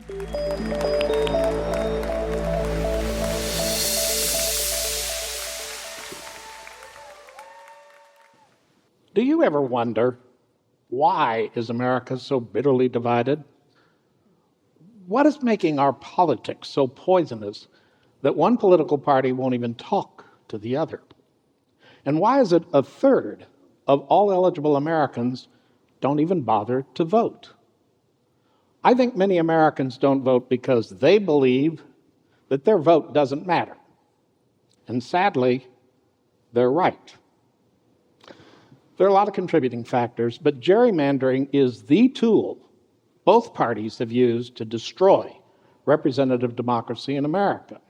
Do you ever wonder, why is America so bitterly divided? What is making our politics so poisonous that one political party won't even talk to the other? And why is it a third of all eligible Americans don't even bother to vote? I think many Americans don't vote because they believe that their vote doesn't matter. And sadly, they're right. There are a lot of contributing factors, but gerrymandering is the tool both parties have used to destroy representative democracy in America.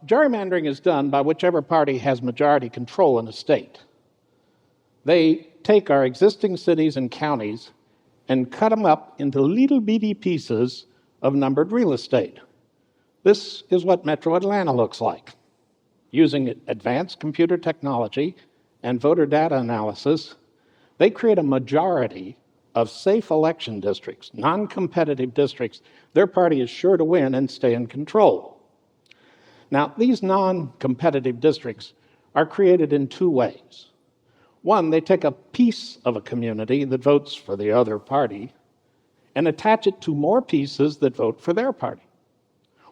Gerrymandering is done by whichever party has majority control in a state. They take our existing cities and counties and cut them up into little bitty pieces of numbered real estate. This is what Metro Atlanta looks like. Using advanced computer technology and voter data analysis, they create a majority of safe election districts, non-competitive districts. Their party is sure to win and stay in control. Now, these non-competitive districts are created in two ways. One, they take a piece of a community that votes for the other party and attach it to more pieces that vote for their party.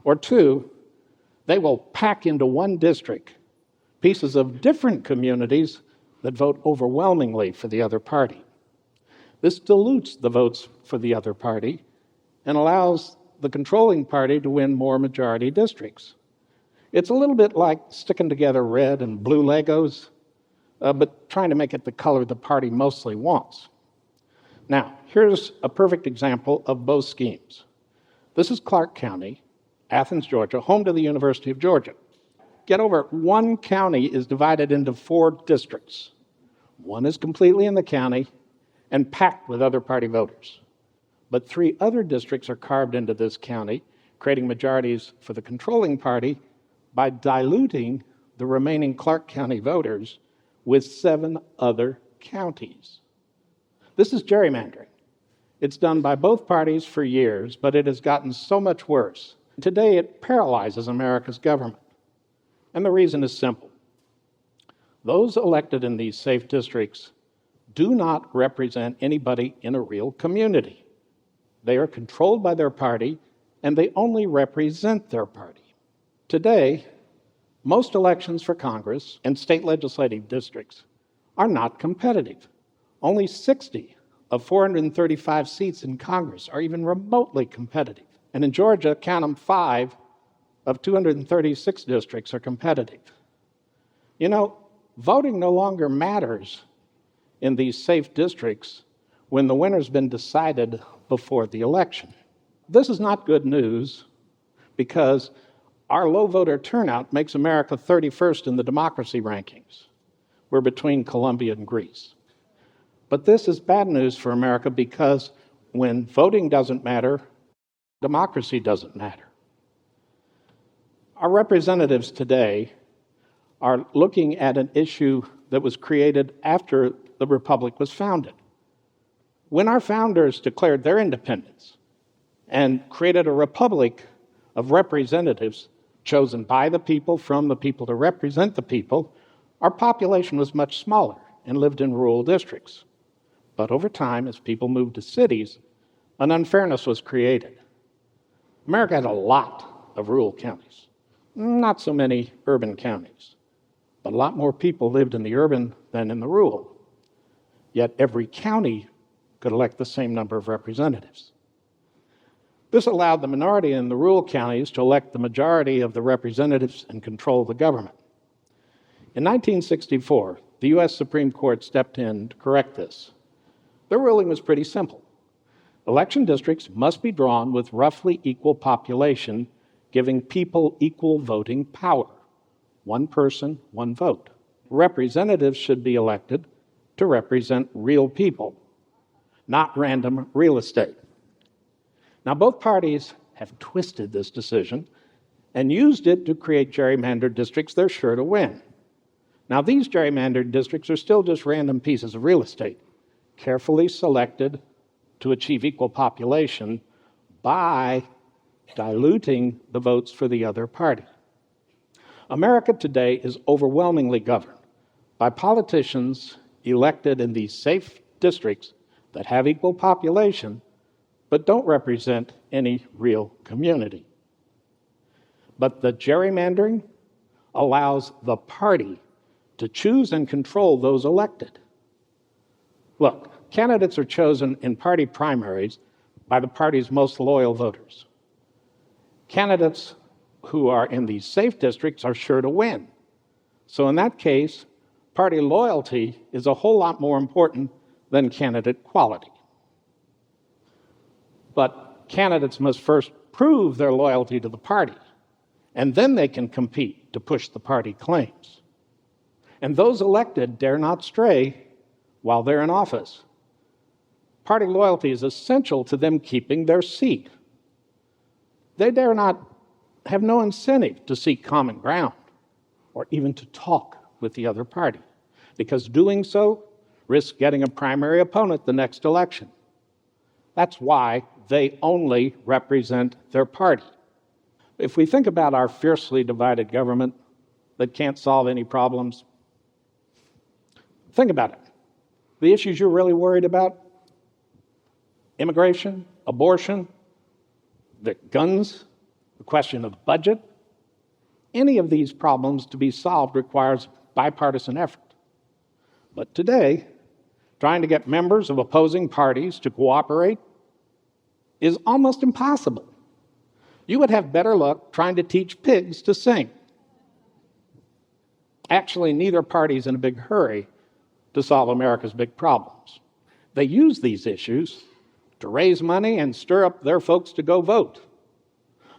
Or two, they will pack into one district pieces of different communities that vote overwhelmingly for the other party. This dilutes the votes for the other party and allows the controlling party to win more majority districts. It's a little bit like sticking together red and blue Legos, but trying to make it the color the party mostly wants. Now, here's a perfect example of both schemes. This is Clark County, Athens, Georgia, home to the University of Georgia. Get over it, one county is divided into 4 districts. One is completely in the county and packed with other party voters. But 3 other districts are carved into this county, creating majorities for the controlling party by diluting the remaining Clark County voters with 7 other counties. This is gerrymandering. It's done by both parties for years, but it has gotten so much worse. Today, it paralyzes America's government. And the reason is simple. Those elected in these safe districts do not represent anybody in a real community. They are controlled by their party, and they only represent their party. Today, most elections for Congress and state legislative districts are not competitive. Only 60 of 435 seats in Congress are even remotely competitive. And in Georgia, count them, 5 of 236 districts are competitive. You know, voting no longer matters in these safe districts when the winner's been decided before the election. This is not good news because our low voter turnout makes America 31st in the democracy rankings. We're between Colombia and Greece. But this is bad news for America because when voting doesn't matter, democracy doesn't matter. Our representatives today are looking at an issue that was created after the Republic was founded. When our founders declared their independence and created a republic of representatives chosen by the people, from the people to represent the people, our population was much smaller and lived in rural districts. But over time, as people moved to cities, an unfairness was created. America had a lot of rural counties, not so many urban counties, but a lot more people lived in the urban than in the rural. Yet every county could elect the same number of representatives. This allowed the minority in the rural counties to elect the majority of the representatives and control the government. In 1964, the U.S. Supreme Court stepped in to correct this. Their ruling was pretty simple. Election districts must be drawn with roughly equal population, giving people equal voting power. One person, one vote. Representatives should be elected to represent real people, not random real estate. Now, both parties have twisted this decision and used it to create gerrymandered districts they're sure to win. Now, these gerrymandered districts are still just random pieces of real estate, carefully selected to achieve equal population, by diluting the votes for the other party. America today is overwhelmingly governed by politicians elected in these safe districts that have equal population but don't represent any real community. But the gerrymandering allows the party to choose and control those elected. Look, candidates are chosen in party primaries by the party's most loyal voters. Candidates who are in these safe districts are sure to win. So in that case, party loyalty is a whole lot more important than candidate quality. But candidates must first prove their loyalty to the party, and then they can compete to push the party claims. And those elected dare not stray while they're in office. Party loyalty is essential to them keeping their seat. They dare not have no incentive to seek common ground or even to talk with the other party, because doing so risks getting a primary opponent the next election. That's why they only represent their party. If we think about our fiercely divided government that can't solve any problems, think about it. The issues you're really worried about: immigration, abortion, the guns, the question of budget. Any of these problems to be solved requires bipartisan effort. But today, trying to get members of opposing parties to cooperate is almost impossible. You would have better luck trying to teach pigs to sing. Actually, neither party is in a big hurry to solve America's big problems. They use these issues to raise money and stir up their folks to go vote.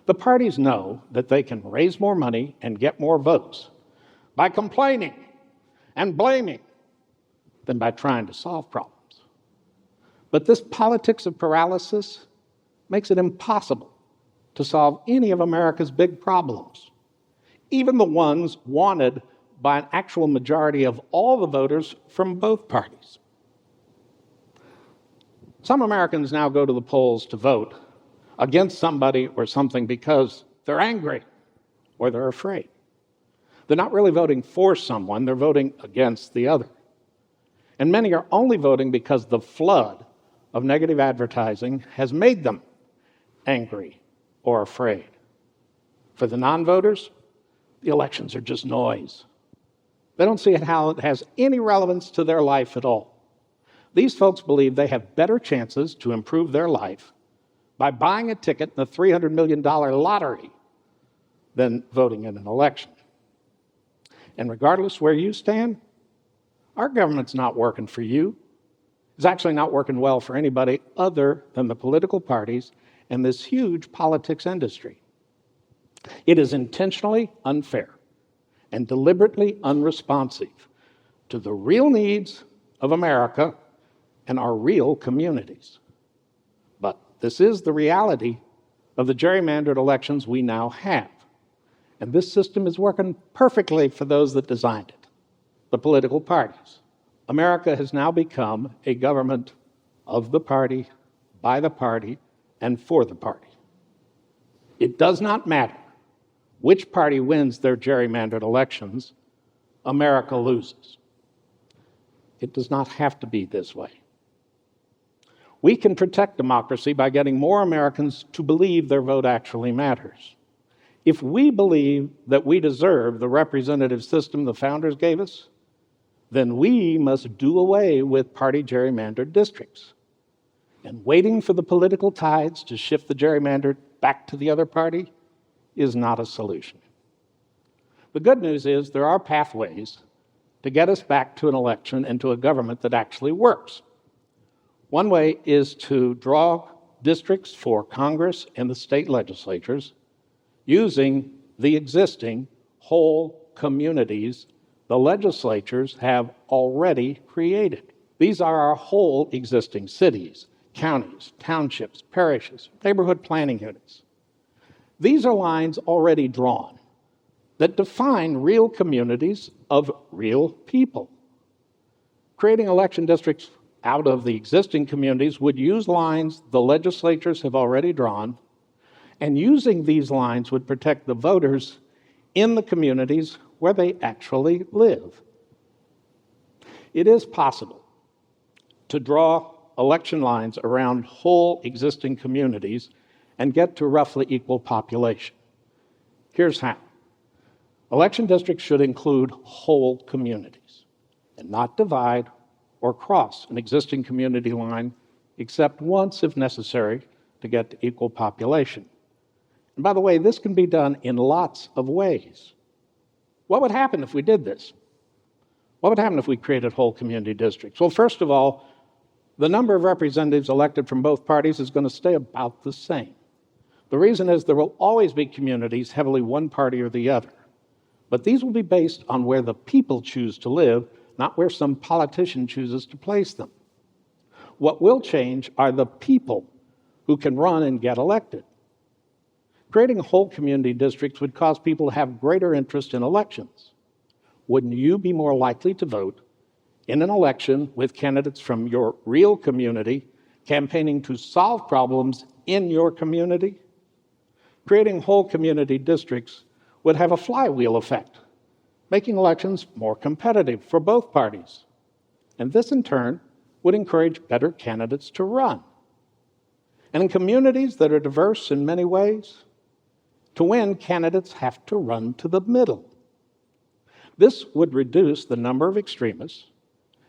The parties know that they can raise more money and get more votes by complaining and blaming than by trying to solve problems. But this politics of paralysis makes it impossible to solve any of America's big problems, even the ones wanted by an actual majority of all the voters from both parties. Some Americans now go to the polls to vote against somebody or something because they're angry or they're afraid. They're not really voting for someone, they're voting against the other. And many are only voting because the flood of negative advertising has made them angry or afraid. For the non-voters, the elections are just noise. They don't see how it has any relevance to their life at all. These folks believe they have better chances to improve their life by buying a ticket in the $300 million lottery than voting in an election. And regardless where you stand, our government's not working for you. It's actually not working well for anybody other than the political parties and this huge politics industry. It is intentionally unfair and deliberately unresponsive to the real needs of America and our real communities. But this is the reality of the gerrymandered elections we now have. And this system is working perfectly for those that designed it, the political parties. America has now become a government of the party, by the party, and for the party. It does not matter which party wins their gerrymandered elections, America loses. It does not have to be this way. We can protect democracy by getting more Americans to believe their vote actually matters. If we believe that we deserve the representative system the founders gave us, then we must do away with party gerrymandered districts. And waiting for the political tides to shift the gerrymandered back to the other party is not a solution. The good news is there are pathways to get us back to an election and to a government that actually works. One way is to draw districts for Congress and the state legislatures using the existing whole communities the legislatures have already created. These are our whole existing cities, counties, townships, parishes, neighborhood planning units. These are lines already drawn that define real communities of real people. Creating election districts out of the existing communities would use lines the legislatures have already drawn And using these lines would protect the voters in the communities where they actually live. It is possible to draw election lines around whole existing communities and get to roughly equal population. Here's how. Election districts should include whole communities and not divide or cross an existing community line except once if necessary to get to equal population. And by the way, this can be done in lots of ways. What would happen if we did this? What would happen if we created whole community districts? Well, first of all, the number of representatives elected from both parties is going to stay about the same. The reason is there will always be communities heavily one party or the other. But these will be based on where the people choose to live, not where some politician chooses to place them. What will change are the people who can run and get elected. Creating whole community districts would cause people to have greater interest in elections. Wouldn't you be more likely to vote in an election with candidates from your real community campaigning to solve problems in your community? Creating whole community districts would have a flywheel effect, making elections more competitive for both parties. And this, in turn, would encourage better candidates to run. And in communities that are diverse in many ways, to win, candidates have to run to the middle. This would reduce the number of extremists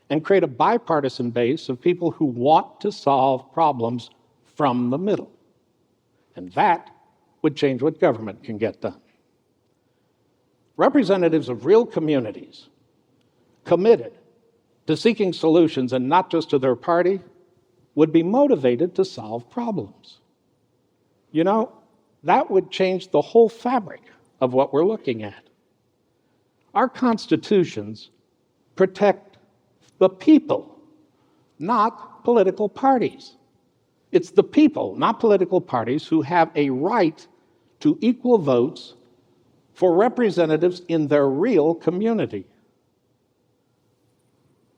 and create a bipartisan base of people who want to solve problems from the middle. And that would change what government can get done. Representatives of real communities committed to seeking solutions and not just to their party would be motivated to solve problems. You know, that would change the whole fabric of what we're looking at. Our constitutions protect the people, not political parties. It's the people, not political parties, who have a right to equal votes for representatives in their real community.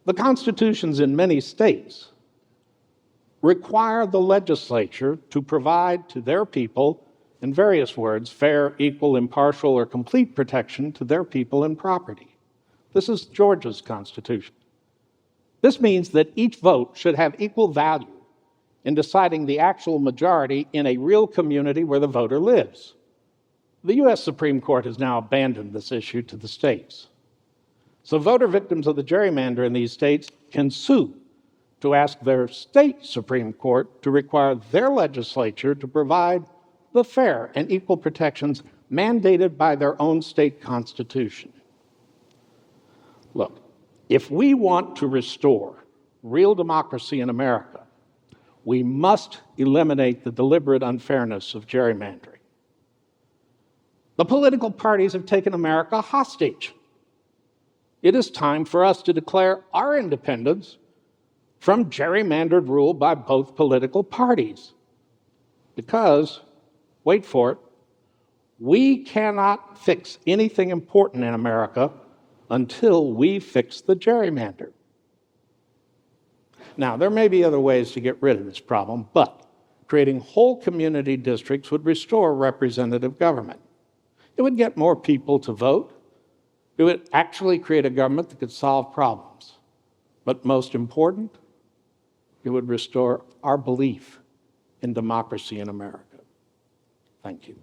The constitutions in many states require the legislature to provide to their people, in various words, fair, equal, impartial, or complete protection to their people and property. This is Georgia's constitution. This means that each vote should have equal value in deciding the actual majority in a real community where the voter lives. The U.S. Supreme Court has now abandoned this issue to the states. So voter victims of the gerrymander in these states can sue to ask their state Supreme Court to require their legislature to provide the fair and equal protections mandated by their own state constitution. Look, if we want to restore real democracy in America, we must eliminate the deliberate unfairness of gerrymandering. The political parties have taken America hostage. It is time for us to declare our independence from gerrymandered rule by both political parties. Because, wait for it, we cannot fix anything important in America until we fix the gerrymander. Now, there may be other ways to get rid of this problem, but creating whole community districts would restore representative government. It would get more people to vote. It would actually create a government that could solve problems. But most important, it would restore our belief in democracy in America. Thank you.